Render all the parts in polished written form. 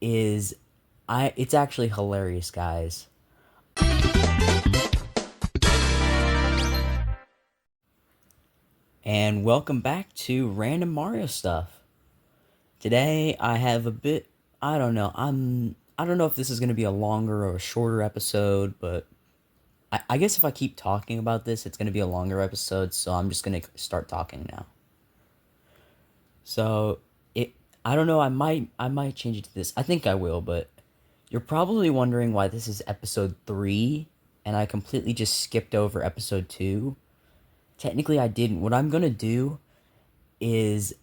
is it's actually hilarious, guys. And welcome back to Random Mario Stuff. Today I have a bit I don't know. I don't know if this is going to be a longer or a shorter episode, but I guess if I keep talking about this, it's going to be a longer episode, so I'm just going to start talking now. So, it I don't know, I might change it to this. I think I will, but you're probably wondering why this is episode 3 and I completely just skipped over episode 2. Technically I didn't. What I'm going to do is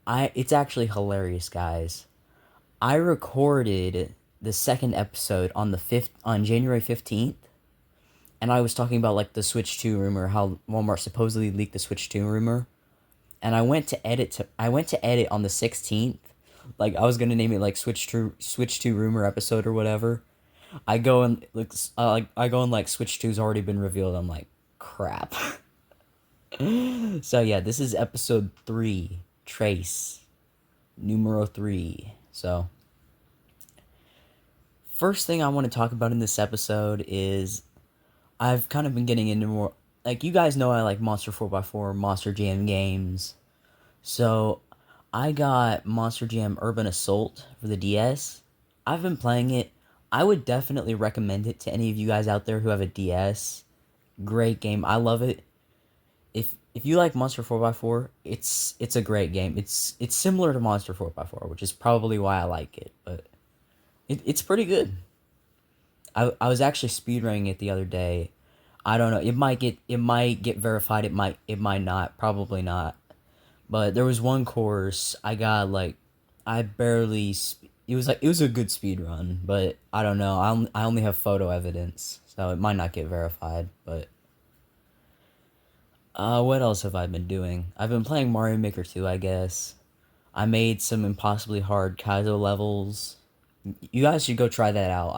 it's actually hilarious, guys. I recorded the second episode on the 5th on January 15th, and I was talking about like the Switch 2 rumor, how Walmart supposedly leaked the Switch 2 rumor. And I went to edit on the 16th. Like I was going to name it like Switch 2 rumor episode or whatever. I go and I go and like Switch 2's already been revealed. I'm like, crap. So yeah, this is episode 3, Trace, numero 3. So, first thing I want to talk about in this episode is I've kind of been getting into more, like, you guys know I like Monster 4x4, Monster Jam games. So, I got Monster Jam Urban Assault for the DS. I've been playing it. I would definitely recommend it to any of you guys out there who have a DS. Great game. I love it. If you like Monster 4x4, it's a great game. It's similar to Monster 4x4, which is probably why I like it, but it's pretty good. I was actually speedrunning it the other day. I don't know. It might get verified. It might not. Probably not. But there was one course I got like I barely. It was a good speed run, but I don't know. I only have photo evidence, so it might not get verified. But what else have I been doing? I've been playing Mario Maker 2, I guess. I made some impossibly hard Kaizo levels. You guys should go try that out.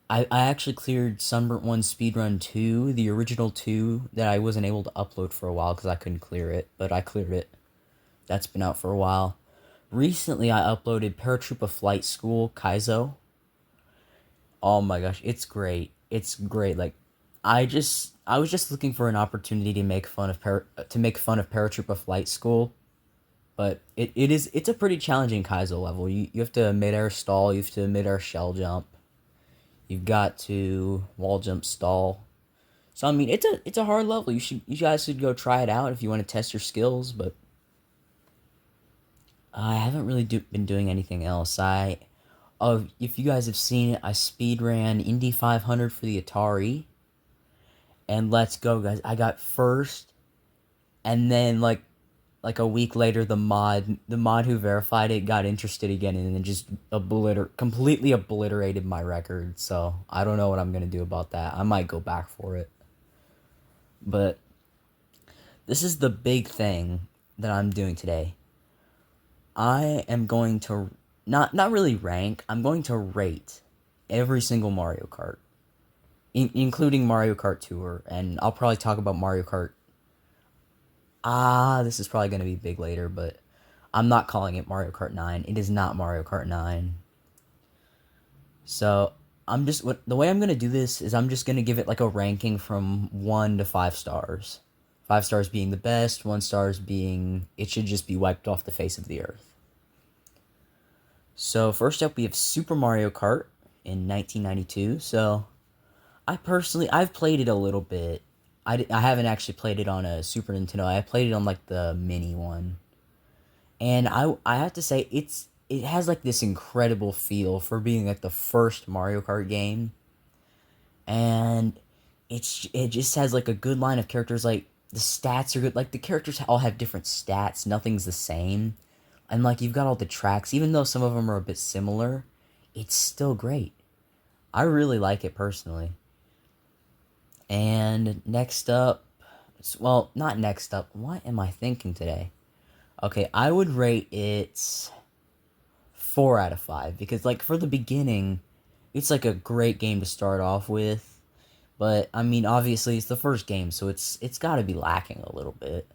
I actually cleared Sunburnt 1 Speedrun 2, the original 2 that I wasn't able to upload for a while because I couldn't clear it, but I cleared it. That's been out for a while. Recently, I uploaded Paratroopa Flight School Kaizo. Oh my gosh, it's great. It's great. Like, I was just looking for an opportunity to make fun of Paratroopa Flight School, but it's a pretty challenging Kaizo level. You have to midair stall, you have to midair shell jump. You've got to wall jump stall. So I mean, it's a hard level. You guys should go try it out if you want to test your skills. But I haven't really been doing anything else. If you guys have seen it, I speed ran Indy 500 for the Atari, and let's go, guys! I got first, and then like a week later, the mod who verified it got interested again, and then just completely obliterated my record. So I don't know what I'm gonna do about that. I might go back for it, but this is the big thing that I'm doing today. I am going to not really rank. I'm going to rate every single Mario Kart, including Mario Kart Tour, and I'll probably talk about Mario Kart. This is probably going to be big later, but I'm not calling it Mario Kart 9. It is not Mario Kart 9. So, the way I'm going to do this is I'm just going to give it like a ranking from 1 to 5 stars. 5 stars being the best, 1 stars being it should just be wiped off the face of the earth. So, first up we have Super Mario Kart in 1992. So, I've played it a little bit. I haven't actually played it on a Super Nintendo. I played it on like the mini one. And I have to say it has like this incredible feel for being like the first Mario Kart game. And it just has like a good line of characters. Like the stats are good. Like the characters all have different stats. Nothing's the same. And like you've got all the tracks, even though some of them are a bit similar, it's still great. I really like it personally. And next up, well, not next up. What am I thinking today? Okay, I would rate it 4 out of 5 because like for the beginning, it's like a great game to start off with. But I mean, obviously it's the first game, so it's got to be lacking a little bit.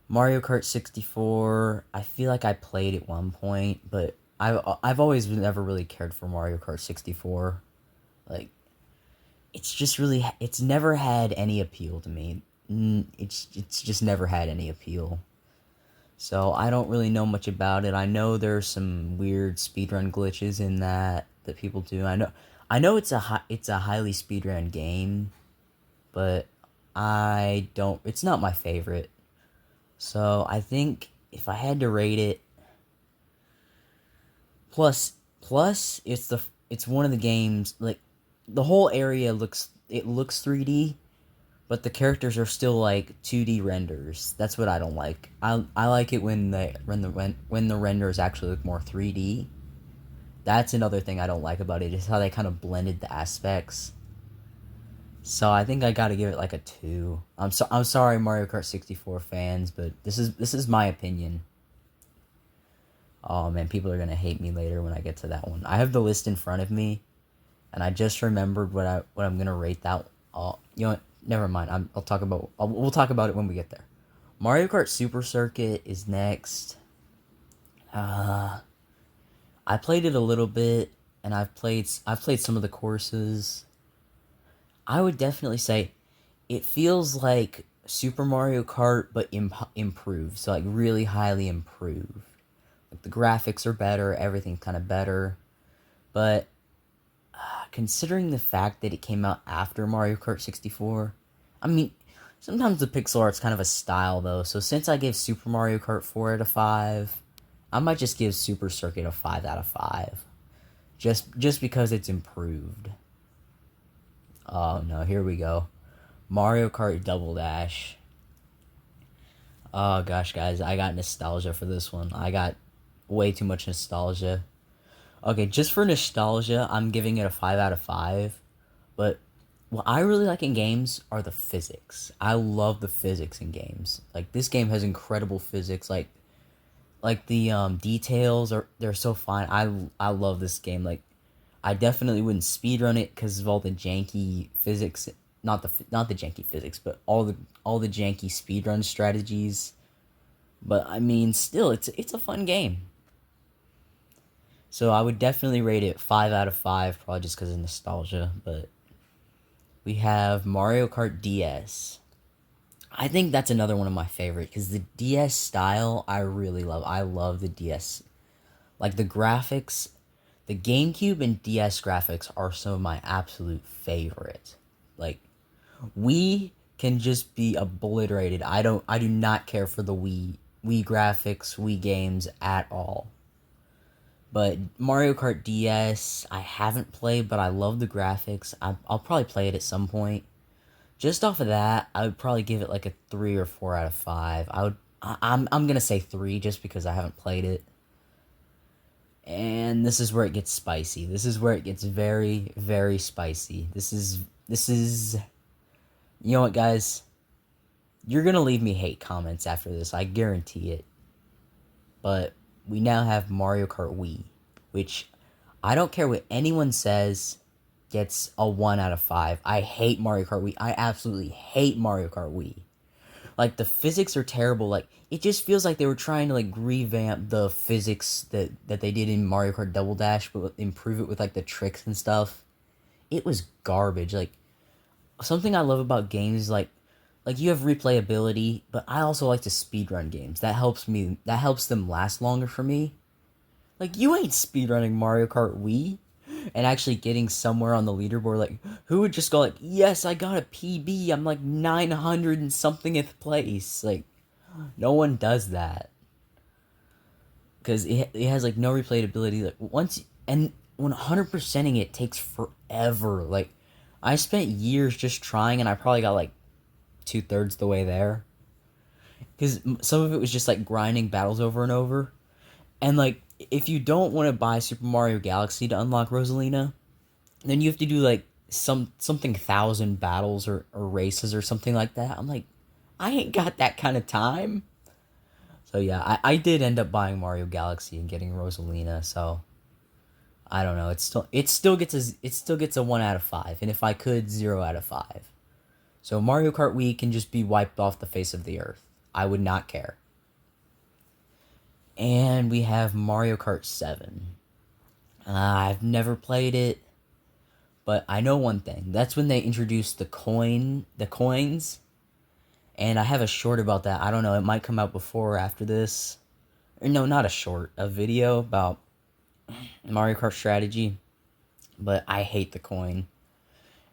Mario Kart 64, I feel like I played at one point, but I've always never really cared for Mario Kart 64. Like it's just really it's never had any appeal to me. It's just never had any appeal. So I don't really know much about it. I know there's some weird speedrun glitches in that people do. I know it's a highly speedrun game, but I don't it's not my favorite. So I think if I had to rate it plus it's one of the games like the whole area looks 3D, but the characters are still like 2D renders. That's what I don't like. I like it when the renders actually look more 3D. That's another thing I don't like about it is how they kind of blended the aspects. So I think I got to give it like a 2. I'm sorry Mario Kart 64 fans, but this is my opinion. Oh man, people are going to hate me later when I get to that one. I have the list in front of me and I just remembered what I'm going to rate that. You know what? Never mind. We'll talk about it when we get there. Mario Kart Super Circuit is next. I played it a little bit and I've played some of the courses. I would definitely say it feels like Super Mario Kart, but improved. So like really highly improved. Like the graphics are better, everything's kind of better. But considering the fact that it came out after Mario Kart 64, I mean, sometimes the pixel art's kind of a style though. So since I gave Super Mario Kart 4 out of 5, I might just give Super Circuit a 5 out of 5. Just because it's improved. Oh no, here we go. Mario Kart Double Dash. Oh gosh, guys, I got nostalgia for this one. I got way too much nostalgia. Okay, just for nostalgia, I'm giving it a 5 out of 5. But what I really like in games are the physics. I love the physics in games. Like this game has incredible physics. Like the details they're so fine. I love this game. Like I definitely wouldn't speedrun it because of all the janky physics. Not the janky physics, but all the janky speedrun strategies. But I mean, still, it's a fun game. So I would definitely rate it 5 out of 5, probably just because of nostalgia. But we have Mario Kart DS. I think that's another one of my favorite because the DS style I really love. I love the DS. Like the graphics, the GameCube and DS graphics are some of my absolute favorite. Like Wii can just be obliterated. I do not care for the Wii graphics, Wii games at all. But Mario Kart DS, I haven't played, but I love the graphics. I'll probably play it at some point. Just off of that, I would probably give it like a 3 or 4 out of 5. I'm gonna say 3 just because I haven't played it. And this is where it gets spicy. This is where it gets very, very spicy. This is you know what, guys? You're gonna leave me hate comments after this, I guarantee it. But we now have Mario Kart Wii, which I don't care what anyone says, gets a 1 out of 5. I hate Mario Kart Wii. I absolutely hate Mario Kart Wii. Like the physics are terrible. Like it just feels like they were trying to like revamp the physics that they did in Mario Kart Double Dash, but improve it with like the tricks and stuff. It was garbage. Like something I love about games is like you have replayability, but I also like to speedrun games. That helps them last longer for me. Like you ain't speedrunning Mario Kart Wii and actually getting somewhere on the leaderboard. Like who would just go like, "Yes, I got a PB. I'm like 900 and somethingth place." Like no one does that. Cuz it has like no replayability. Like once and 100%ing it takes forever. Like I spent years just trying and I probably got like 2/3 the way there. Because some of it was just like grinding battles over and over. And like, if you don't want to buy Super Mario Galaxy to unlock Rosalina, then you have to do like something thousand battles or races or something like that. I'm like, I ain't got that kind of time. So yeah, I did end up buying Mario Galaxy and getting Rosalina. So I don't know. It still gets a 1 out of 5, and if I could, 0 out of 5. So Mario Kart Wii can just be wiped off the face of the earth. I would not care. And we have Mario Kart 7. I've never played it, but I know one thing. That's when they introduced the coins, and I have a short about that. I don't know, it might come out before or after this. Or no, not a short, a video about Mario Kart strategy, but I hate the coin.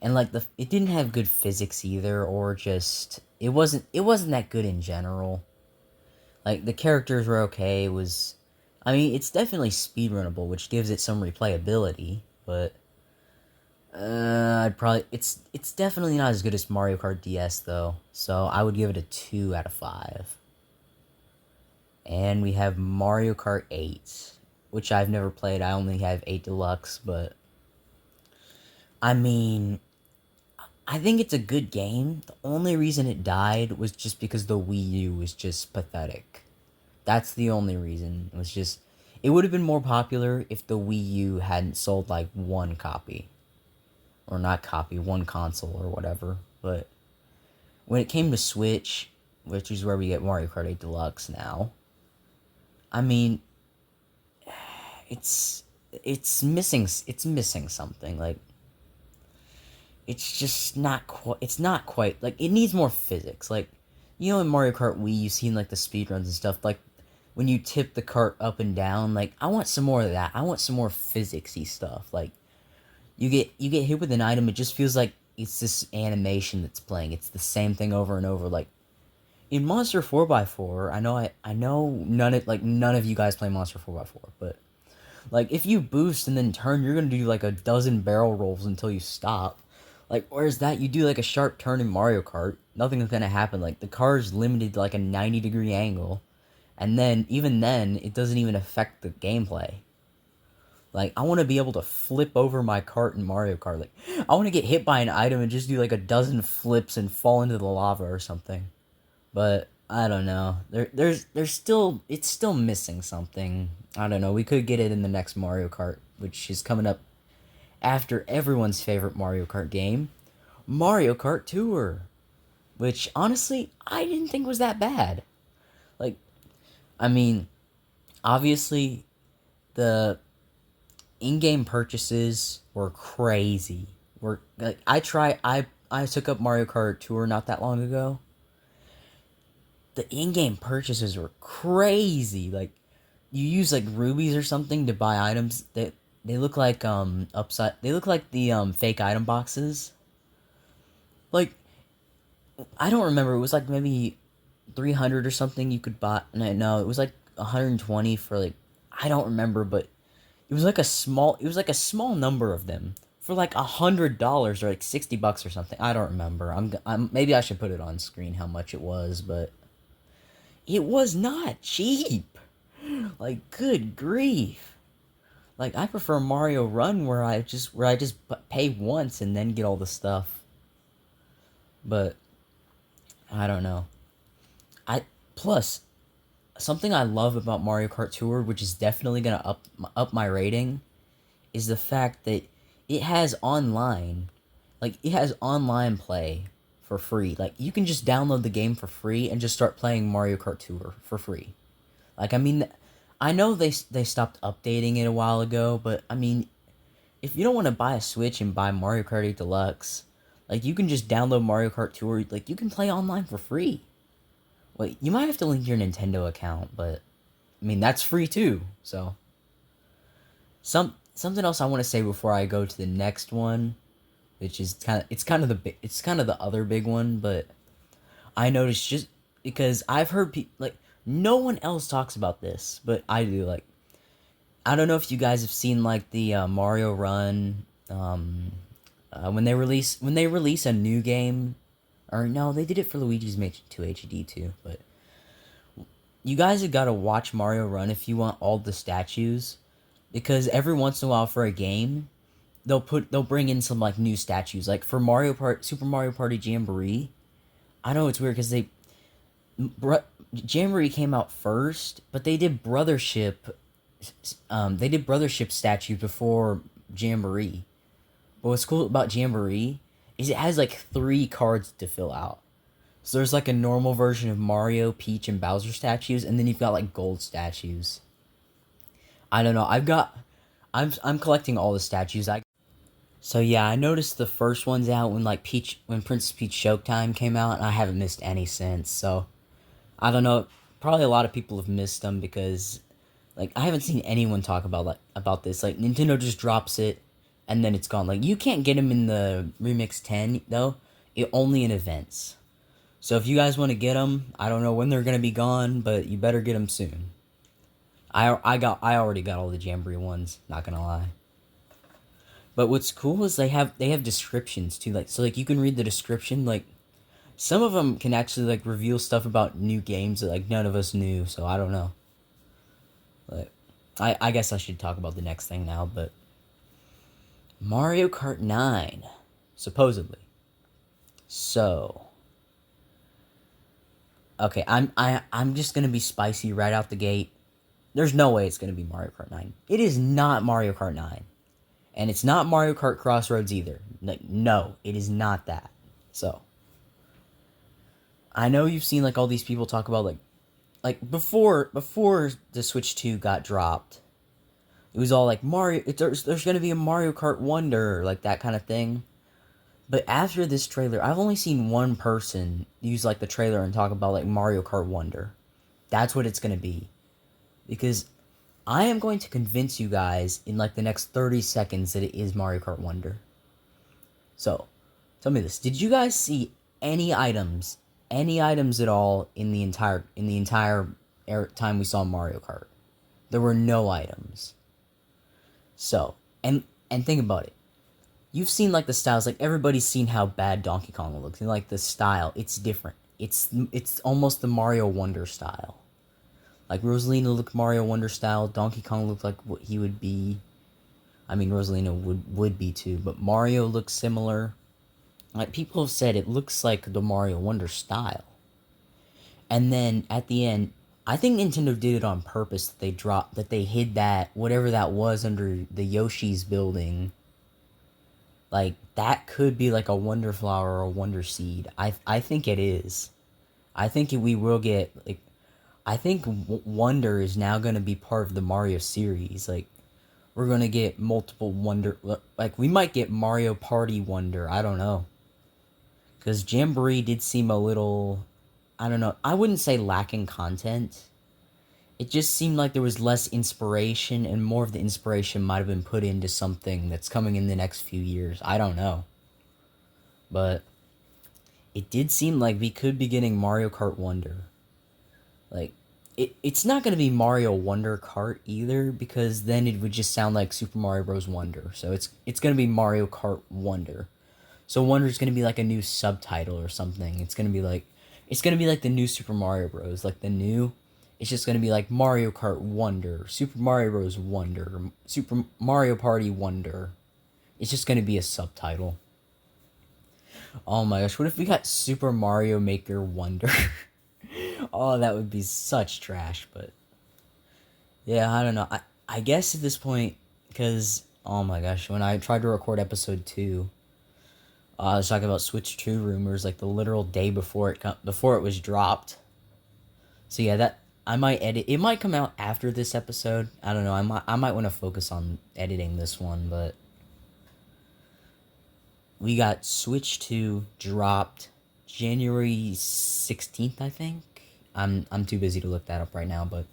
And like it didn't have good physics either, or just it wasn't that good in general. Like the characters were okay. It was, I mean, it's definitely speedrunnable, which gives it some replayability. But I'd probably it's definitely not as good as Mario Kart DS though. So I would give it a 2 out of 5. And we have Mario Kart 8, which I've never played. I only have 8 Deluxe, but I mean, I think it's a good game. The only reason it died was just because the Wii U was just pathetic. That's the only reason. It was just, it would have been more popular if the Wii U hadn't sold like one copy. Or not copy, one console or whatever. But when it came to Switch, which is where we get Mario Kart 8 Deluxe now, I mean, it's it's missing something. Like it's just not quite. It's not quite like it needs more physics. Like in Mario Kart Wii, you've seen like the speedruns and stuff. Like when you tip the cart up and down. Like I want some more of that. I want some more physicsy stuff. Like you get hit with an item, it just feels like it's this animation that's playing. It's the same thing over and over. Like in Monster 4x4, I know none of you guys play Monster 4x4, but like if you boost and then turn, you're gonna do like a dozen barrel rolls until you stop. Like whereas that you do like a sharp turn in Mario Kart, nothing's gonna happen. Like the car is limited to like a 90-degree angle, and then even then it doesn't even affect the gameplay. Like I want to be able to flip over my cart in Mario Kart. Like I want to get hit by an item and just do like a dozen flips and fall into the lava or something. But I don't know. There's still it's still missing something. I don't know. We could get it in the next Mario Kart, which is coming up after everyone's favorite Mario Kart game, Mario Kart Tour, which honestly I didn't think was that bad. Like I mean, obviously the in-game purchases were crazy. Were like I took up Mario Kart Tour not that long ago. The in-game purchases were crazy. Like you use like rubies or something to buy items that they look like upside. They look like the fake item boxes. Like I don't remember. It was like maybe 300 or something you could buy. No, it was like 120 for like I don't remember, but it was like a small number of them for like $100 or like $60 or something. I don't remember. I'm maybe I should put it on screen how much it was, but it was not cheap. Like good grief. Like I prefer Mario Run where I just pay once and then get all the stuff. But I don't know. I plus something I love about Mario Kart Tour, which is definitely gonna up my rating, is the fact that it has online, it has online play for free. Like you can just download the game for free and just start playing Mario Kart Tour for free. Like I mean, I know they stopped updating it a while ago, but I mean, if you don't want to buy a Switch and buy Mario Kart 8 Deluxe, like you can just download Mario Kart Tour. Like you can play online for free. Wait, you might have to link your Nintendo account, but I mean that's free too. So something else I want to say before I go to the next one, which is kind of the other big one, but I noticed just because I've heard like no one else talks about this, but I do. Like I don't know if you guys have seen like the Mario Run when they release a new game, or no, they did it for Luigi's Mansion 2 HD too, but you guys have got to watch Mario Run if you want all the statues, because every once in a while for a game, they'll bring in some like new statues. Like for Super Mario Party Jamboree, I know it's weird because Jamboree came out first, but they did Brothership statues before Jamboree. But what's cool about Jamboree is it has like 3 cards to fill out. So there's like a normal version of Mario, Peach, and Bowser statues, and then you've got like gold statues. I don't know. I'm collecting all the statues. So yeah, I noticed the first ones out when when Princess Peach Showtime came out, and I haven't missed any since. So I don't know. Probably a lot of people have missed them because like I haven't seen anyone talk about this. Like Nintendo just drops it, and then it's gone. Like you can't get them in the Remix 10 though. It only in events. So if you guys want to get them, I don't know when they're gonna be gone, but you better get them soon. I already got all the Jamboree ones. Not gonna lie. But what's cool is they have descriptions too. Like so, like you can read the description. Like some of them can actually like reveal stuff about new games that like none of us knew. So I don't know. Like I guess I should talk about the next thing now. But Mario Kart 9, supposedly. So okay, I'm just gonna be spicy right out the gate. There's no way it's gonna be Mario Kart 9. It is not Mario Kart 9. And it's not Mario Kart Crossroads either. Like, no, it is not that. So, I know you've seen like all these people talk about like before the Switch 2 got dropped. It was all like there's going to be a Mario Kart Wonder, like that kind of thing. But after this trailer, I've only seen one person use like the trailer and talk about like Mario Kart Wonder. That's what it's going to be. Because I am going to convince you guys in like the next 30 seconds that it is Mario Kart Wonder. So, tell me this. Did you guys see any items at all in the entire time we saw Mario Kart? There were no items. So, and think about it. You've seen like the styles, like everybody's seen how bad Donkey Kong looks, and like the style, it's different. It's almost the Mario Wonder style. Like Rosalina looked Mario Wonder style. Donkey Kong looked like what he would be. I mean, Rosalina would be too, but Mario looks similar. Like people have said, it looks like the Mario Wonder style. And then at the end, I think Nintendo did it on purpose. That they hid that whatever that was under the Yoshi's building. Like that could be like a Wonder Flower or a Wonder Seed. I think it is. I think we will get like. I think Wonder is now going to be part of the Mario series. Like, we're going to get multiple Wonder... Like, we might get Mario Party Wonder. I don't know. Because Jamboree did seem a little... I don't know. I wouldn't say lacking content. It just seemed like there was less inspiration, and more of the inspiration might have been put into something that's coming in the next few years. I don't know. But it did seem like we could be getting Mario Kart Wonder. Like, it's not going to be Mario Wonder Kart either, because then it would just sound like Super Mario Bros. Wonder. So it's going to be Mario Kart Wonder. So Wonder is going to be like a new subtitle or something. It's going to be like the new Super Mario Bros. Like the new, it's just going to be like Mario Kart Wonder, Super Mario Bros. Wonder, Super Mario Party Wonder. It's just going to be a subtitle. Oh my gosh, what if we got Super Mario Maker Wonder? Oh, that would be such trash, but yeah, I don't know. I guess at this point, because oh my gosh, when I tried to record episode 2, I was talking about Switch 2 rumors like the literal day before it was dropped. So yeah, that I might edit. It might come out after this episode. I don't know. I might want to focus on editing this one, but we got Switch 2 dropped January 16th, I think. I'm too busy to look that up right now, but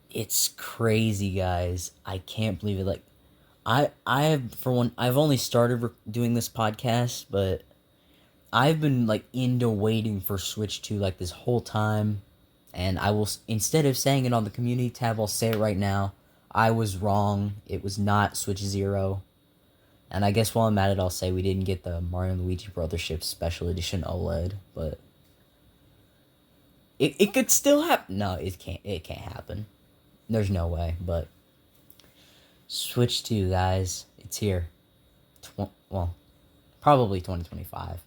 it's crazy, guys. I can't believe it. Like, I have, for one, I've only started doing this podcast, but I've been like into waiting for Switch 2 like this whole time, and I will, instead of saying it on the community tab, I'll say it right now. I was wrong. It was not Switch 0. And I guess while I'm at it, I'll say we didn't get the Mario and Luigi Brothership Special Edition OLED, but it could still happen. No, it can't happen. There's no way, but Switch 2, guys, it's here. Well, probably 2025.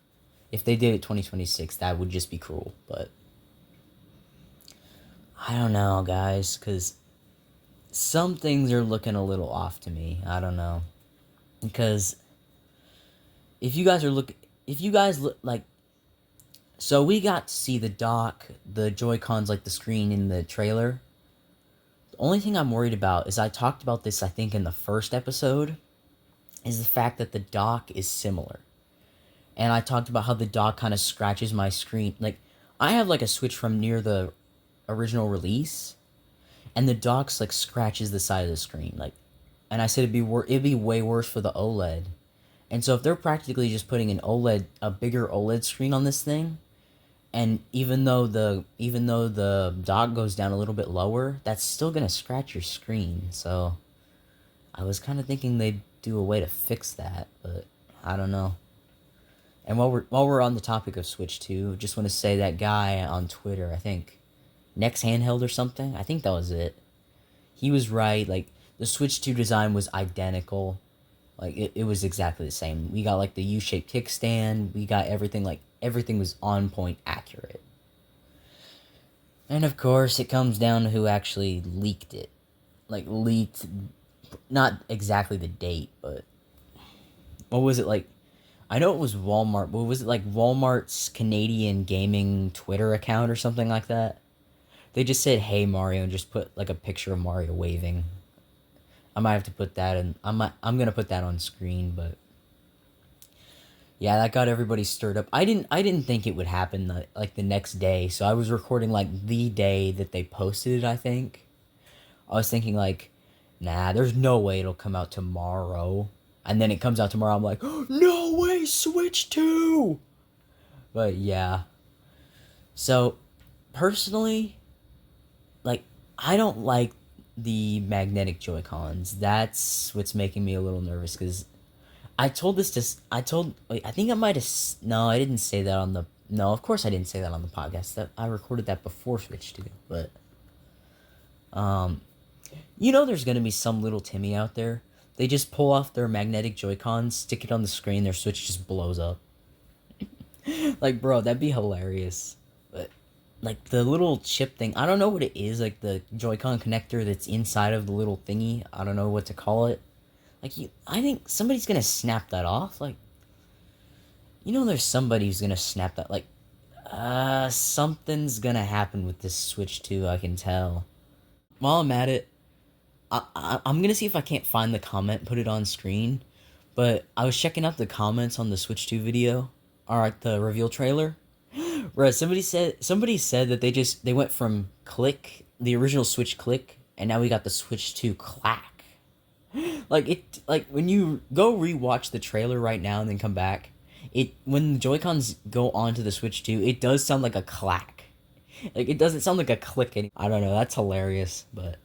If they did it 2026, that would just be cruel, but I don't know, guys, because some things are looking a little off to me. I don't know. Because if you guys look like So we got to see the dock, the Joy-Cons, like the screen in the trailer. The only thing I'm worried about is I talked about this, I think, in the first episode, is the fact that the dock is similar. And I talked about how the dock kind of scratches my screen. Like, I have like a Switch from near the original release, and the dock's like scratches the side of the screen. Like, and I said it'd be way worse for the OLED. And so if they're practically just putting a bigger OLED screen on this thing, and even though the dock goes down a little bit lower, that's still gonna scratch your screen. So I was kind of thinking they'd do a way to fix that, but I don't know. And while we're on the topic of Switch 2, just want to say that guy on Twitter, I think Next Handheld or something, I think that was it. He was right. Like, the Switch 2 design was identical. Like, it was exactly the same. We got like the U-shaped kickstand. We got everything, like everything was on point accurate. And of course, it comes down to who actually leaked it. Like, leaked, not exactly the date, but what was it like? I know it was Walmart, but was it like Walmart's Canadian gaming Twitter account or something like that? They just said "Hey Mario" and just put like a picture of Mario waving. I might have to put that in. I'm gonna put that on screen, but yeah, that got everybody stirred up. I didn't think it would happen like the next day, so I was recording like the day that they posted it. I think I was thinking like, nah, there's no way it'll come out tomorrow. And then it comes out tomorrow. I'm like, oh, no way, Switch 2! But yeah. So, personally, like, I don't like the magnetic Joy-Cons. That's what's making me a little nervous because I think I might have, no, I didn't say that on the, no, of course I didn't say that on the podcast. That I recorded that before Switch 2, but, um, there's gonna be some little Timmy out there. They just pull off their magnetic Joy-Cons, stick it on the screen, their Switch just blows up. Like, bro, that'd be hilarious. But like the little chip thing, I don't know what it is. Like the Joy-Con connector that's inside of the little thingy. I don't know what to call it. Like, I think somebody's gonna snap that off. Like, there's somebody who's gonna snap that. Like, something's gonna happen with this Switch 2. I can tell. While I'm at it, I'm gonna see if I can't find the comment, put it on screen. But I was checking out the comments on the Switch 2 video, or like the reveal trailer. Right, somebody said that they went from click, the original Switch click, and now we got the Switch 2 clack. Like when you go rewatch the trailer right now and then come back, when the Joy-Cons go onto the Switch 2, it does sound like a clack. Like, it doesn't sound like a click anymore. I don't know, that's hilarious, but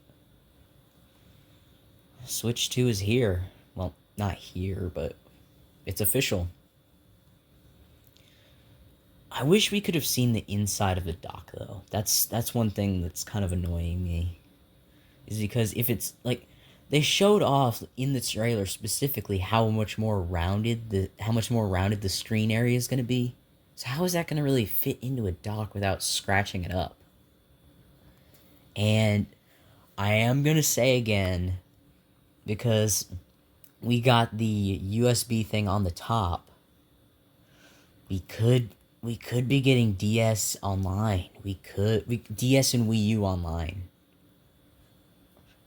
Switch 2 is here. Well, not here, but it's official. I wish we could have seen the inside of the dock though. That's one thing that's kind of annoying me. Is because if it's like they showed off in the trailer specifically how much more rounded the screen area is going to be. So how is that going to really fit into a dock without scratching it up? And I am going to say again, because we got the USB thing on the top, we could be getting DS online. DS and Wii U online.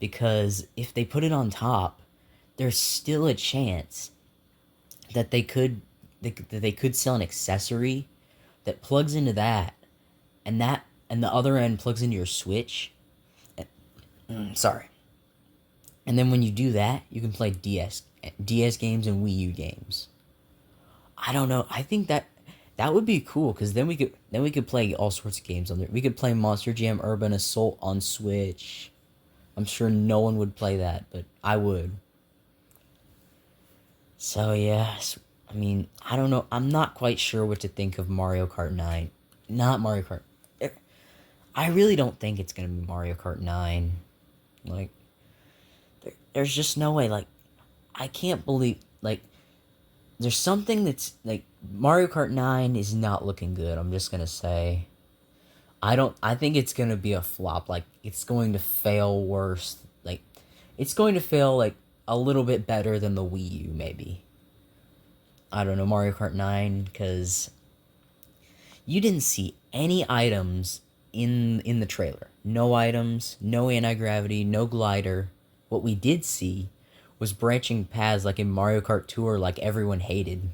Because if they put it on top, there's still a chance that they could sell an accessory that plugs into that, and the other end plugs into your Switch. Sorry. And then when you do that, you can play DS games and Wii U games. I don't know. I think that would be cool because then we could play all sorts of games on there. We could play Monster Jam Urban Assault on Switch. I'm sure no one would play that, but I would. So yeah, I mean, I don't know. I'm not quite sure what to think of Mario Kart 9. Not Mario Kart. I really don't think it's gonna be Mario Kart 9. Like, there's just no way. Like, I can't believe, like, there's something that's like Mario Kart 9 is not looking good. I'm just gonna say. I think it's gonna be a flop. Like, it's going to fail worse. Like, it's going to fail like a little bit better than the Wii U, maybe. I don't know, Mario Kart 9, because You didn't see any items in the trailer. No items, no anti-gravity, no glider. What we did see was branching paths like in Mario Kart Tour like everyone hated.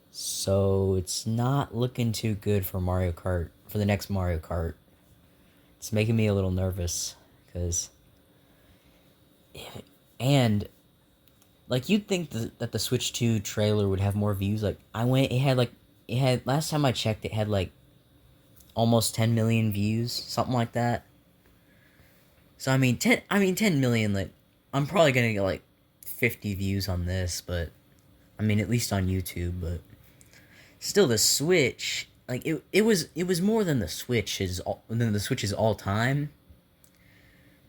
So it's not looking too good for Mario Kart, for the next Mario Kart. It's making me a little nervous because and like you'd think that the Switch 2 trailer would have more views. Like I went it had last time I checked it had like almost 10 million views, something like that. So I mean 10 million, like I'm probably going to get like 50 views on this, but I mean at least on YouTube, but still the Switch, like it was more than the Switch's all time,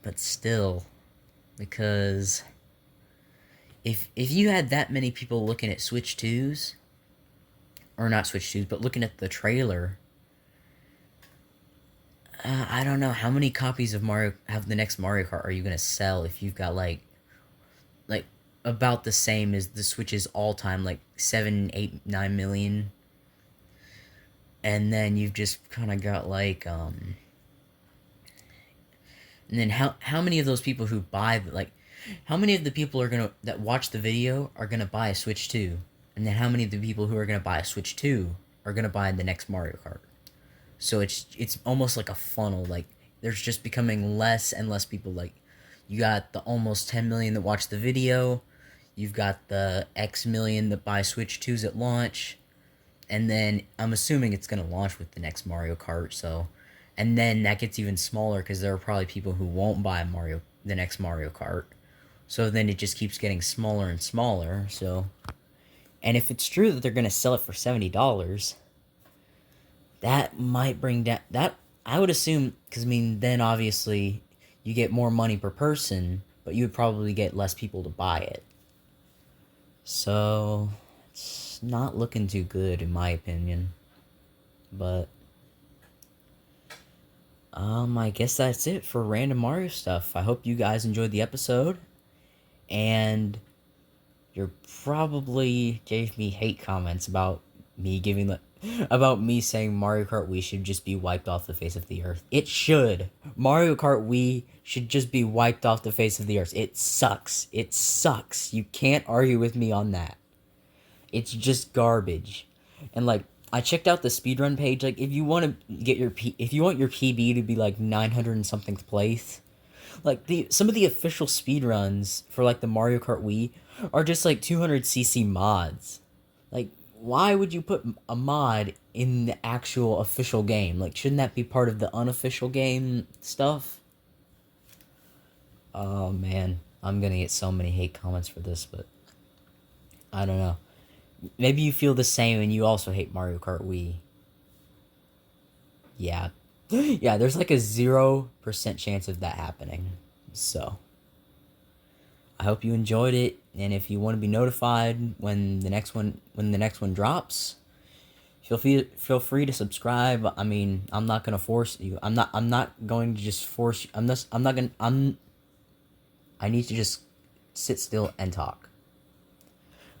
but still, because if you had that many people looking at Switch 2s, or not Switch 2s, but looking at the trailer, I don't know how many copies of the next Mario Kart are you gonna sell if you've got like about the same as the Switch's all time, like 7, 8, 9 million, and then you've just kind of got and then how many of those people who buy how many of the people are gonna that watch the video are gonna buy a Switch 2, and then how many of the people who are gonna buy a Switch 2 are gonna buy the next Mario Kart? So it's almost like a funnel. Like there's just becoming less and less people. Like you got the almost 10 million that watch the video, you've got the X million that buy Switch 2s at launch, and then I'm assuming it's gonna launch with the next Mario Kart. So, and then that gets even smaller because there are probably people who won't buy the next Mario Kart. So then it just keeps getting smaller and smaller. So, and if it's true that they're gonna sell it for $70, that might bring down that. I would assume, because I mean, then obviously you get more money per person, but you would probably get less people to buy it. So it's not looking too good in my opinion. But I guess that's it for random Mario stuff. I hope you guys enjoyed the episode, and you probably gave me hate comments about me giving the about me saying Mario Kart Wii should just be wiped off the face of the earth. It should. Mario Kart Wii should just be wiped off the face of the earth. It sucks. It sucks. You can't argue with me on that. It's just garbage. And like I checked out the speedrun page. Like if you want to get if you want your PB to be like 900 and something place, like some of the official speedruns for like the Mario Kart Wii are just like 200cc mods. Like why would you put a mod in the actual official game? Like shouldn't that be part of the unofficial game stuff? Oh man, I'm gonna get so many hate comments for this, but I don't know. Maybe you feel the same and you also hate Mario Kart Wii. Yeah. Yeah, there's like a 0% chance of that happening. So, I hope you enjoyed it, and if you want to be notified when the next one drops, feel free to subscribe. I mean, I'm not going to force you. I'm not going to just force you. I'm not going to I need to just sit still and talk.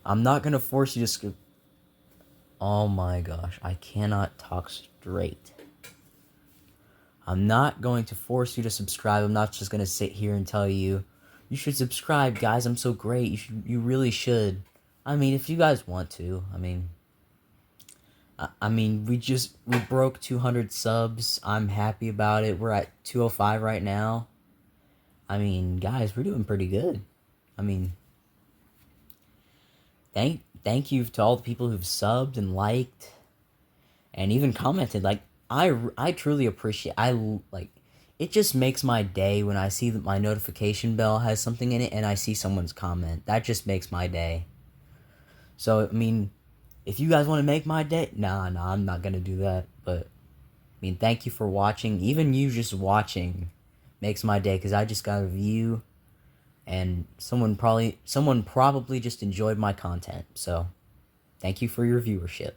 I'm not going to force you to Oh my gosh, I cannot talk straight. I'm not going to force you to subscribe. I'm not just going to sit here and tell you, you should subscribe, guys. I'm so great. You really should. I mean, if you guys want to. I mean, we broke 200 subs. I'm happy about it. We're at 205 right now. I mean, guys, we're doing pretty good. I mean, thank you to all the people who've subbed and liked and even commented. Like I truly appreciate. It just makes my day when I see that my notification bell has something in it and I see someone's comment. That just makes my day. So I mean, if you guys want to make my day, nah, I'm not gonna do that. But I mean, thank you for watching. Even you just watching makes my day because I just got a view, and someone probably just enjoyed my content. So, thank you for your viewership.